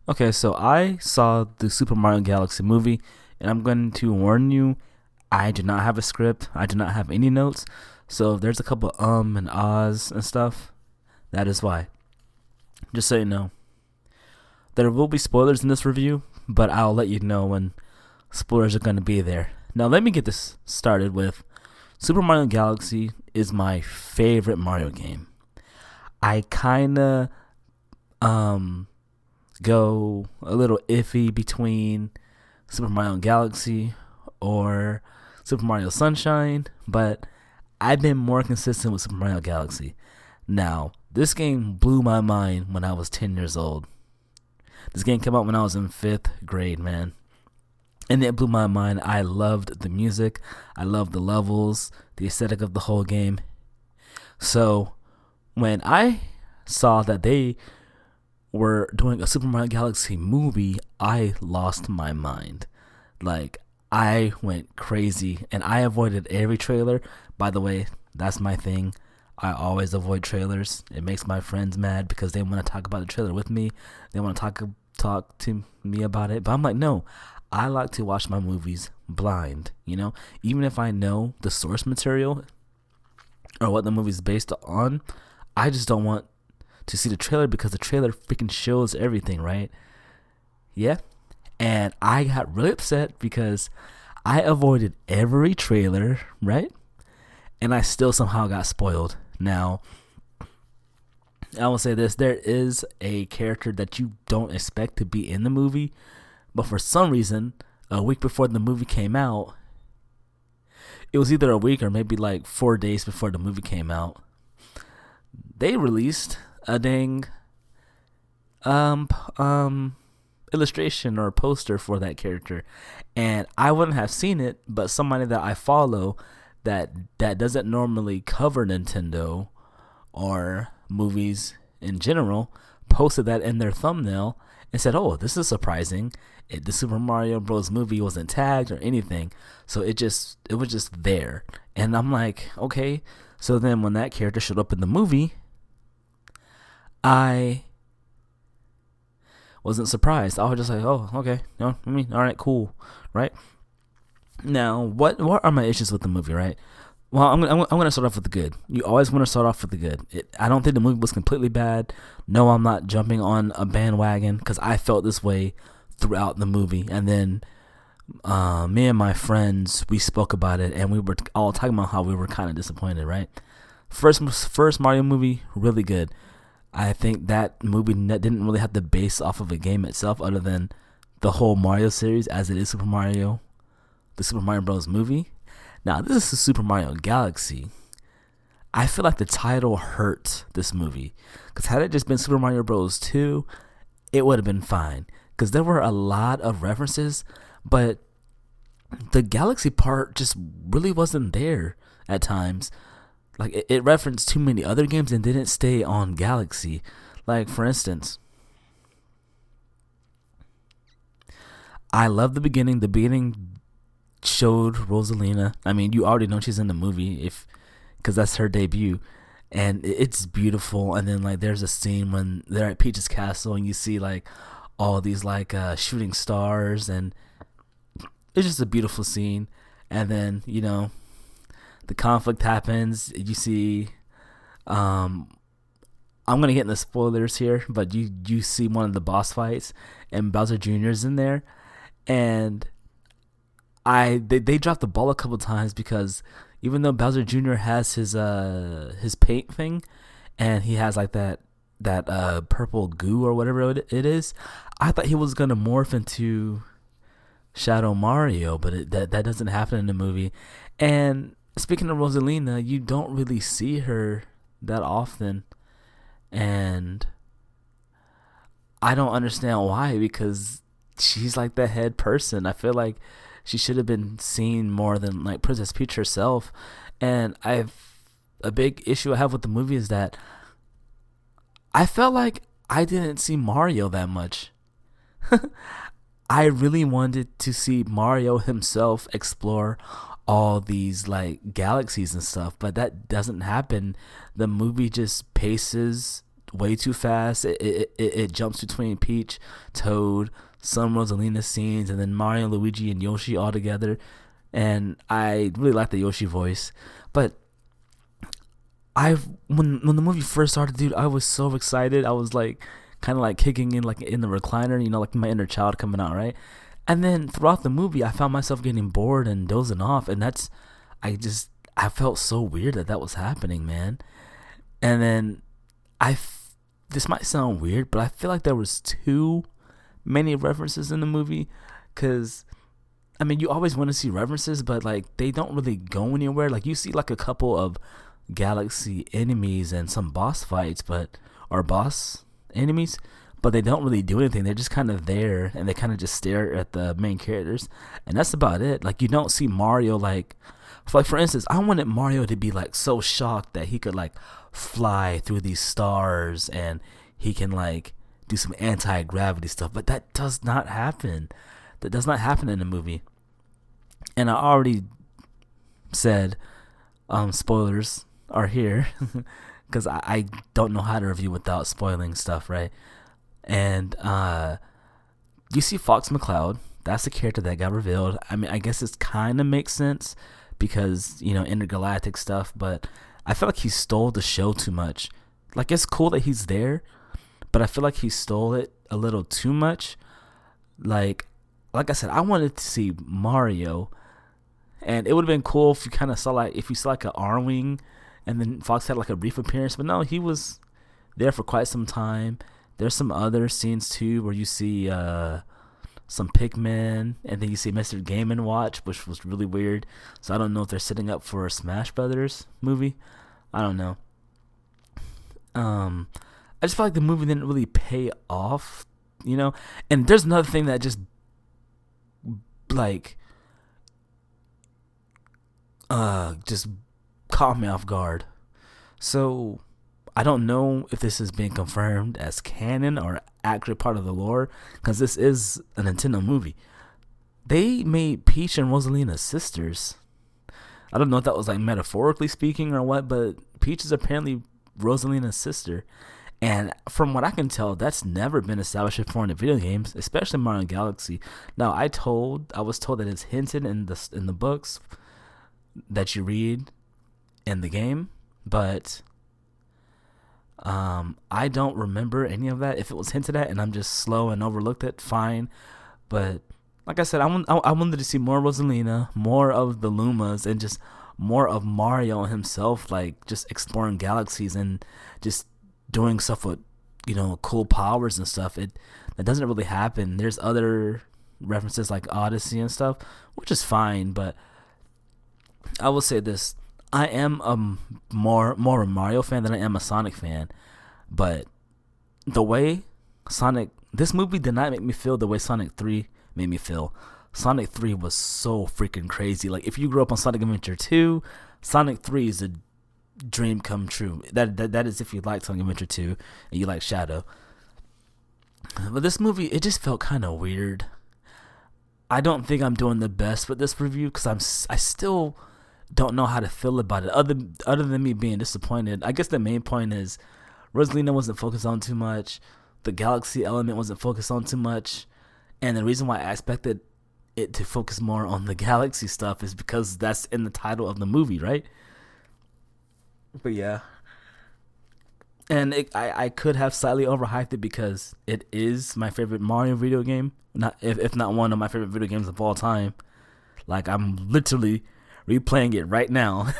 Okay, so I saw the Super Mario Galaxy movie, and I'm going to warn you, I do not have a script. I do not have any notes. So if there's a couple and ahs and stuff, that is why. Just so you know. There will be spoilers in this review, but I'll let you know when spoilers are going to be there. Now, let me get this started with Super Mario Galaxy is my favorite Mario game. I kind of um go a little iffy between Super Mario Galaxy or Super Mario Sunshine, but I've been more consistent with Super Mario Galaxy. Now, this game blew my mind when I was 10 years old. This game came out when I was in 5th grade, man. And it blew my mind. I loved the music. I loved the levels, the aesthetic of the whole game. So, when I saw that they were doing a Super Mario Galaxy movie, I lost my mind. Like, I went crazy and I avoided every trailer. By the way, that's my thing. I always avoid trailers. It makes my friends mad because they want to talk about the trailer with me. They want to talk to me about it. But I'm like, no. I like to watch my movies blind, Even if I know the source material or what the movie's based on, I just don't want to see the trailer because the trailer freaking shows everything, right? Yeah. And I got really upset because I avoided every trailer, right? And I still somehow got spoiled. Now, I will say this, there is a character that you don't expect to be in the movie, but for some reason, a week before the movie came out, it was either a week or maybe like 4 days before the movie came out, they released a dang um illustration or poster for that character, and I wouldn't have seen it, but somebody that I follow that doesn't normally cover Nintendo or movies in general posted that in their thumbnail and said, "Oh, this is surprising. The Super Mario Bros. Movie wasn't tagged or anything, so it was just there." And I'm like, okay. So then when that character showed up in the movie, I wasn't surprised. I was just like, oh, okay. No, I mean, all right, cool, right? Now, what are my issues with the movie, right? Well, I'm gonna start off with the good. You always want to start off with the good. I don't think the movie was completely bad. No, I'm not jumping on a bandwagon because I felt this way throughout the movie. And then me and my friends, we spoke about it, and we were all talking about how we were kind of disappointed, right? First Mario movie, really good. I think that movie didn't really have to base off of a game itself, other than the whole Mario series as it is Super Mario, the Super Mario Bros. Movie. Now, this is the Super Mario Galaxy. I feel like the title hurt this movie, because had it just been Super Mario Bros. 2, it would have been fine, because there were a lot of references, but the Galaxy part just really wasn't there at times. Like, it referenced too many other games and didn't stay on Galaxy. Like, for instance, I love the beginning. The beginning showed Rosalina. I mean, you already know she's in the movie because that's her debut, and it's beautiful. And then like there's a scene when they're at Peach's castle and you see like all these like shooting stars, and it's just a beautiful scene. And then the conflict happens. You see, I'm gonna get in the spoilers here, but you see one of the boss fights, and Bowser Jr.'s in there, and they dropped the ball a couple times, because even though Bowser Jr. has his paint thing, and he has like that purple goo or whatever it is, I thought he was gonna morph into Shadow Mario, but that doesn't happen in the movie. And speaking of Rosalina, you don't really see her that often, and I don't understand why, because she's like the head person. I feel like she should have been seen more than like Princess Peach herself. And a big issue I have with the movie is that I felt like I didn't see Mario that much. I really wanted to see Mario himself explore all these like galaxies and stuff, but that doesn't happen. The movie just paces way too fast. It jumps between Peach, Toad, some Rosalina scenes, and then Mario, Luigi, and Yoshi all together. And I really like the Yoshi voice. But when the movie first started, dude, I was so excited. I was like kind of like kicking in like in the recliner, like my inner child coming out, right? And then throughout the movie, I found myself getting bored and dozing off, and I felt so weird that was happening, man. And then this might sound weird, but I feel like there was too many references in the movie, because I mean, you always want to see references, but like they don't really go anywhere. Like you see like a couple of Galaxy enemies and some boss fights, or boss enemies, but they don't really do anything. They're just kind of there, and they kind of just stare at the main characters, and that's about it. Like you don't see Mario like for instance, I wanted Mario to be like so shocked that he could like fly through these stars and he can like do some anti-gravity stuff, but that does not happen. That does not happen in the movie. And I already said spoilers are here because I don't know how to review without spoiling stuff, right? And you see Fox McCloud. That's the character that got revealed. I mean, I guess it kind of makes sense because, intergalactic stuff, but I feel like he stole the show too much. Like, it's cool that he's there, but I feel like he stole it a little too much. Like I said, I wanted to see Mario, and it would have been cool if you kind of saw like an Arwing, and then Fox had like a brief appearance. But no, he was there for quite some time. There's some other scenes too where you see some Pikmin, and then you see Mr. Game & Watch, which was really weird. So I don't know if they're setting up for a Smash Brothers movie. I don't know. I just feel like the movie didn't really pay off, And there's another thing that just just caught me off guard. So I don't know if this is being confirmed as canon or accurate part of the lore, because this is a Nintendo movie. They made Peach and Rosalina sisters. I don't know if that was like metaphorically speaking or what, but Peach is apparently Rosalina's sister. And from what I can tell, that's never been established before in the video games, especially Mario Galaxy. Now, I was told that it's hinted in the books that you read in the game, but I don't remember any of that. If it was hinted at and I'm just slow and overlooked it, fine. But like I said, I wanted to see more Rosalina, more of the Lumas, and just more of Mario himself, like just exploring galaxies and just doing stuff with cool powers and stuff. That doesn't really happen. There's other references like Odyssey and stuff, which is fine, but I will say this: I am more a Mario fan than I am a Sonic fan. But the way this movie did not make me feel the way Sonic 3 made me feel. Sonic 3 was so freaking crazy. Like, if you grew up on Sonic Adventure 2, Sonic 3 is a dream come true. That is if you like Sonic Adventure 2 and you like Shadow. But this movie, it just felt kind of weird. I don't think I'm doing the best with this review because I still don't know how to feel about it. Other than me being disappointed, I guess the main point is Rosalina wasn't focused on too much. The Galaxy element wasn't focused on too much. And the reason why I expected it to focus more on the Galaxy stuff is because that's in the title of the movie, right? But yeah. And I could have slightly overhyped it because it is my favorite Mario video game. If not one of my favorite video games of all time. Like, I'm literally replaying it right now.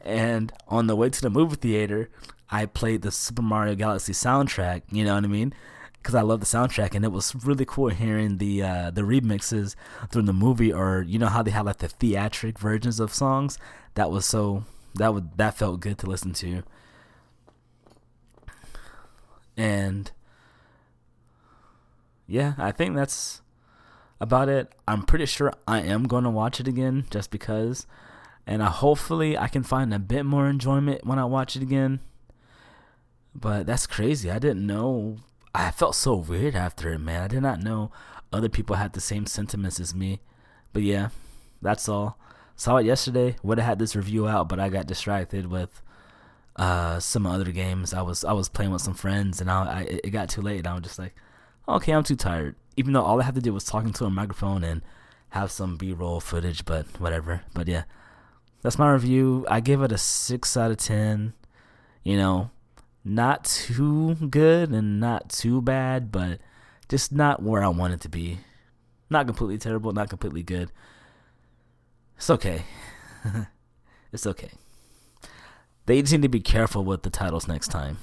And on the way to the movie theater, I played the Super Mario Galaxy soundtrack, you know what I mean? Because I love the soundtrack, and it was really cool hearing the remixes through the movie, or how they have like the theatric versions of songs. That felt good to listen to. And yeah, I think that's about it. I'm pretty sure I am going to watch it again just because, and hopefully I can find a bit more enjoyment when I watch it again. But that's crazy. I didn't know. I felt so weird after it, man. I did not know other people had the same sentiments as me. But yeah, that's all. Saw it yesterday. Would have had this review out, but I got distracted with some other games. I was playing with some friends, and it got too late, and I was just like, okay, I'm too tired. Even though all I had to do was talking to a microphone and have some B-roll footage, but whatever. But yeah, that's my review. I give it a 6 out of 10. You know, not too good and not too bad, but just not where I want it to be. Not completely terrible, not completely good. It's okay. It's okay. They just need to be careful with the titles next time.